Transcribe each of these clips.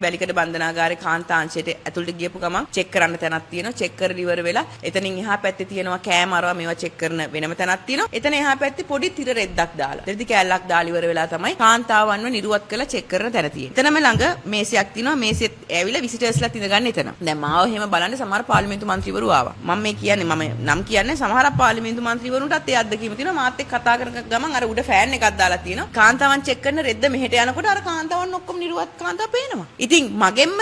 වැලිකඩ බන්ධනාගාරේ කාන්තාංශයට ඇතුළට ගියපු ගමන් චෙක් කරන්න තැනක් තියෙනවා. චෙක් කරලා ඉවර වෙලා එතනින් එහා පැත්තේ තියෙනවා කෑම අරවා මේවා චෙක් කරන වෙනම තැනක් තියෙනවා. එතන එහා පැත්තේ පොඩි තිර රෙද්දක් දාලා. රෙදි කෑල්ලක් දාලා ඉවර වෙලා තමයි කාන්තාවන්ව නිරුවත් කරලා චෙක් කරන තැන තියෙන්නේ. එතනම ළඟ මේසයක් තියෙනවා. මේසෙත් ඇවිල්ලා විසිටර්ස්ලාත් ඉඳගන්න එතන. දැන් මාව එහෙම බලන්න සමහර පාර්ලිමේන්තු මන්ත්‍රීවරු ආවා. මම මේ කියන්නේ මම නම් කියන්නේ සමහර පාර්ලිමේන්තු මන්ත්‍රීවරුන්ටත් ඒ අත්දැකීම තියෙනවා. මාත් එක්ක කතා කරන ගමන් අර උඩ ෆෑන් එකක් දාලා තියෙනවා. කාන්තාවන් චෙක් කරන රෙද්ද මෙහෙට යනකොට අර කාන්තාවන් ඔක්කොම නිරුවත් කාන්තාව පේනවා. ඉතින් මගෙන්ම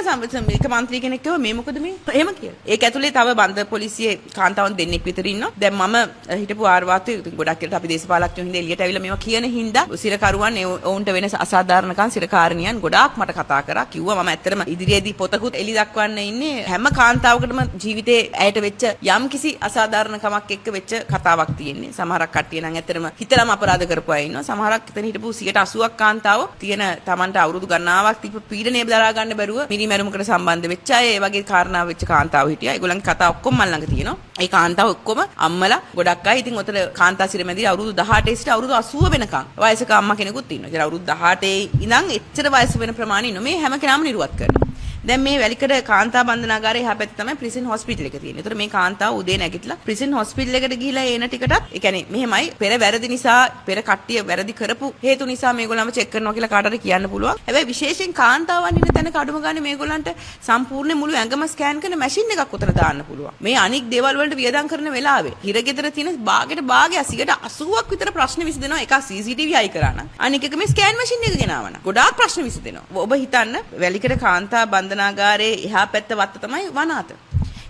එක මන්ත්‍රී කෙනෙක් කිව්වා මේ මොකද මේ එහෙම කියලා. ඒක ඇතුලේ තව බන්ද පොලිසියේ කාන්තාවන් දෙන්නෙක් විතර ඉන්නවා. දැන් මම හිටපු ආරවාතේ ගොඩක් කියලා අපි දේශපාලඥයෝ හින්දා එළියට ඇවිල්ලා මේවා කියන හින්දා සිරකරුවන් ඔවුන්ට වෙන අසාධාරණකම් සිරකාරණියන් ගොඩාක් මට කතා කරා. කිව්වා මම ඇත්තටම ඉදිරියේදී පොතකුත් එළි දක්වන්න ඉන්නේ හැම කාන්තාවකටම ජීවිතේ ඇයට වෙච්ච යම් කිසි අසාධාරණකමක් එක්ක වෙච්ච කතාවක් තියෙන්නේ. සමහරක් කට්ටිය නම් ඇත්තටම හිතලම අපරාධ කරපු අය ඉන්නවා. සමහරක් එතන හිටපු 80ක් කාන්තාවෝ තියෙන Tamanට අවුරුදු ගණනාවක් තිබ්බ පීඩනය දරා ගන්න බැරුව මිනිමැරුමකට සම්බන්ධ වෙච්ච අය ඒ වගේ කාරණා වෙච්ච කාන්තාවෝ හිටියා. ඒගොල්ලන්ගේ කතා ඔක්කොම මල් ළඟ තියෙනවා. ඒ කාන්තාව ඔක්කොම අම්මලා ගොඩක් අය. ඉතින් ඔතන කාන්තා සිරමැදිරි අවුරුදු 18 සිට අවුරුදු 80 වෙනකම් වයසක අම්මා කෙනෙකුත් ඉන්නවා. ඉතින් අවුරුදු 18 ඉඳන් එච්චර වයස වෙන ප්‍රමාණය ඉන්නවා. මේ හැම කෙනාම නිරුවත් කරනවා. දැන් මේ වැලිකඩ කාන්තා බන්ධනාගාරයේ එහා පැත්තේ තමයි ප්‍රිසන් හොස්පිටල් එක තියෙන්නේ. ඒතර මේ කාන්තාව උදේ නැගිටලා ප්‍රිසන් හොස්පිටල් එකට ගිහිලා එන ටිකටත් ඒ කියන්නේ මෙහෙමයි පෙර වැරදි නිසා පෙර කට්ටිය වැරදි කරපු හේතු නිසා මේගොල්ලන්ව චෙක් කරනවා කියලා කාටට කියන්න පුළුවන්. හැබැයි විශේෂයෙන් කාන්තාවන් ඉන්න තැනක අඩුම ගානේ මේගොල්ලන්ට සම්පූර්ණ මුළු ඇඟම ස්කෑන් කරන මැෂින් එකක් උතන දාන්න පුළුවන්. මේ අනික් දේවල් වලට වියදම් කරන වෙලාවේ හිරගෙදර තියෙන භාගයට භාගය 80ක් විතර ප්‍රශ්න විසඳෙනවා එක CCTV හයි කරා නම්. අනික එක මේ ස්කෑන් මැෂින් එක ගෙනාවා නම් ගොඩාක් ප්‍රශ්න විසඳෙනවා. ඔබ හිතන්න වැලිකඩ කාන්තා බන්ධනාගාරයේ එහා පැත්ත වත්ත තමයි වනාත.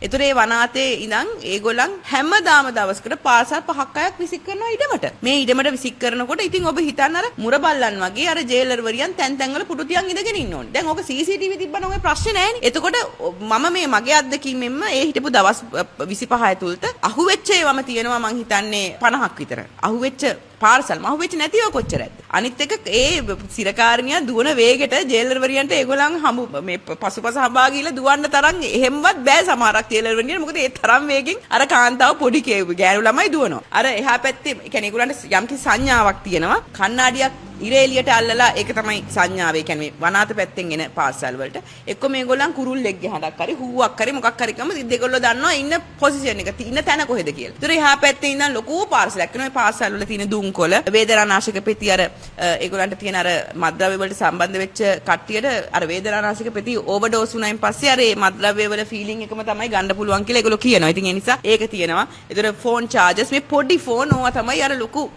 ඒතර ඒ වනාතේ ඉඳන් ඒගොල්ලන් හැමදාම දවසකට පාසල් 5ක් 6ක් විසික් කරනවා ඉඩමට. මේ ඉඩමට විසික් කරනකොට ඉතින් ඔබ හිතන්න අර මුරබල්ලන් වගේ අර ජේලර් වරියන් තැන් තැන් වල පුටු තියන් ඉඳගෙන ඉන්න ඕනේ. දැන් ඕක CCTV තිබ්බනම් ඔය ප්‍රශ්නේ නැහැනේ. එතකොට මම මේ මගේ අත්දැකීමෙන්ම ඒ හිටපු දවස් 25 ඇතුළත අහුවෙච්ච ඒවාම තියෙනවා මං හිතන්නේ 50ක් විතර. අහුවෙච්ච පාර්සල් මහුවෙච්ච නැතිව කොච්චරද? අනිත් එක ඒ සිරකාරණියා දුවන වේගෙට ජේලර් වරියන්ට ඒගොල්ලන් හමු මේ පසුපස හඹා ගිහලා දුවන්න තරම් එහෙම්වත් බෑ සමහරක් ජේලර් වරියන්ට. මොකද ඒ තරම් වේගෙන් අර කාන්තාව පොඩි ගෑනු ළමයි දුවනවා. අර එහා පැත්තේ ඒ කියන්නේ ඒගොල්ලන්ට යම්කිසි සංඥාවක් තියෙනවා. කණ්ණාඩියක් ඉරේලියට අල්ලලා ඒක තමයි සංඥාව. ඒ කියන්නේ වනාත පැත්තෙන් එන පාර්සල් වලට එක්ක මේගොල්ලන් කුරුල්ලෙක් ගහනක් හරි හුවක් හරි මොකක් හරි ගම දෙගොල්ලෝ දන්නවා ඉන්න පොසිෂන් එක ඉන්න තැන කොහෙද කියලා. ඒතර එහා පැත්තේ ඉඳන් ලොකු පාර්සලයක් කරනවා. ඒ පාර්සල් වල තියෙන දුම්කොළ වේදනානාශක පෙති අර ඒගොල්ලන්ට තියෙන අර මත්ද්‍රව්‍ය වලට සම්බන්ධ වෙච්ච කට්ටියට අර වේදනානාශක පෙති ඕවර්ඩෝස් වුණායින් පස්සේ අර මේ මත්ද්‍රව්‍ය වල ෆීලිං එකම තමයි ගන්න පුළුවන් කියලා ඒගොල්ලෝ කියනවා. ඉතින් ඒ නිසා ඒක තියෙනවා. ඒතර ෆෝන් චාර්ජස් මේ පොඩි ෆෝන් ඕවා තමයි අර ලොකු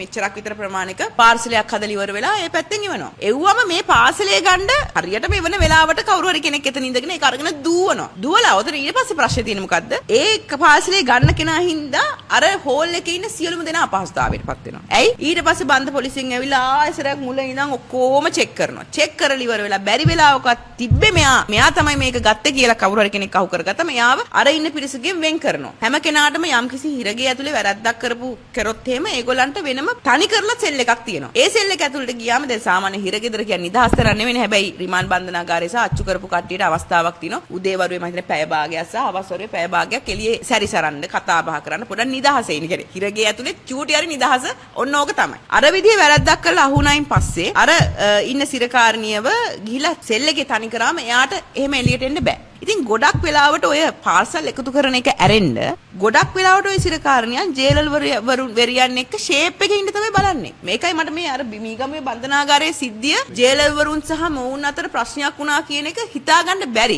මෙච්චරක් විතර ප්‍රමාණික පාර්සලයක් හදලා ඉවර වෙලා ඒ පැත්තෙන් ඉවනවා. එව්වම මේ පාසලේ ගන්න හරියටම ඉවන වෙලාවට කවුරු හරි කෙනෙක් එතන ඉඳගෙන ඒක අරගෙන දුවනවා. දුවලා උතර ඊට පස්සේ ප්‍රශ්නේ තියෙන්නේ මොකද්ද? ඒ පාසලේ ගන්න කෙනා හින්දා අර හෝල් එකේ ඉන්න සියලුම දෙනා අපහසුතාවයටපත් වෙනවා. ඇයි? ඊට පස්සේ බන්ද පොලිසියෙන් ඇවිල්ලා ආයෙසරක් මුල ඉඳන් ඔක්කොම චෙක් කරනවා. චෙක් කරලා ඉවර වෙලා බැරි වෙලාවකත් තිබ්බේ මෙයා තමයි මේක ගත්තේ කියලා කවුරු හරි කෙනෙක් අහු කරගත්තා. මෙයාව අර ඉන්න පිරිසගෙන් වෙන් කරනවා. හැම කෙනාටම යම්කිසි හිරගේ ඇතුලේ වැරද්දක් කරොත් එහෙම ඒගොල්ලන්ට වෙනම තනි කරලා සෙල් එකක් තියෙනවා. ඒ සෙල් එක ඇතුළට ගියාම දැන් සාමාන්‍ය හිරගෙදර කියන්නේ නිදහස් කරන්නේ නෙවෙයි. හැබැයි රිමාන්ඩ් බන්ධනාගාරයේ සහ අච්චු කරපු කට්ටියට අවස්ථාවක් තියෙනවා. උදේ වරුවේ මම හිතන්නේ පැය භාගයක් සහ හවස් වරුවේ පැය භාගයක් එළියේ සැරිසරන්න කතා බහ කරන්න පොඩක් නිදහසේ ඉන්නේ. කියන්නේ හිරගේ ඇතුලේ චූටි හරි නිදහස ඔන්න ඕක තමයි. අර විදිහේ වැරද්දක් කරලා අහුණයින් පස්සේ අර ඉන්න සිරකාරණියව ගිහිලා සෙල් එකේ තනි කරාම එයාට එහෙම එළියට එන්න බෑ. ඉතින් ගොඩක් වෙලාවට ඔය පාර්සල් එකතු කරන එක ඇරෙන්න ගොඩක් වෙලාවට ඔය සිරකාරණියන් ජේලර් වරියන් එක්ක ෂේප් එකේ ඉන්න තමයි බලන්නේ. මේකයි මට මේ අර මීගමේ බන්ධනාගාරයේ සිද්ධිය ජේලර් වරුන් සහ මොවුන් අතර ප්‍රශ්නයක් වුණා කියන එක හිතා ගන්න බැරි.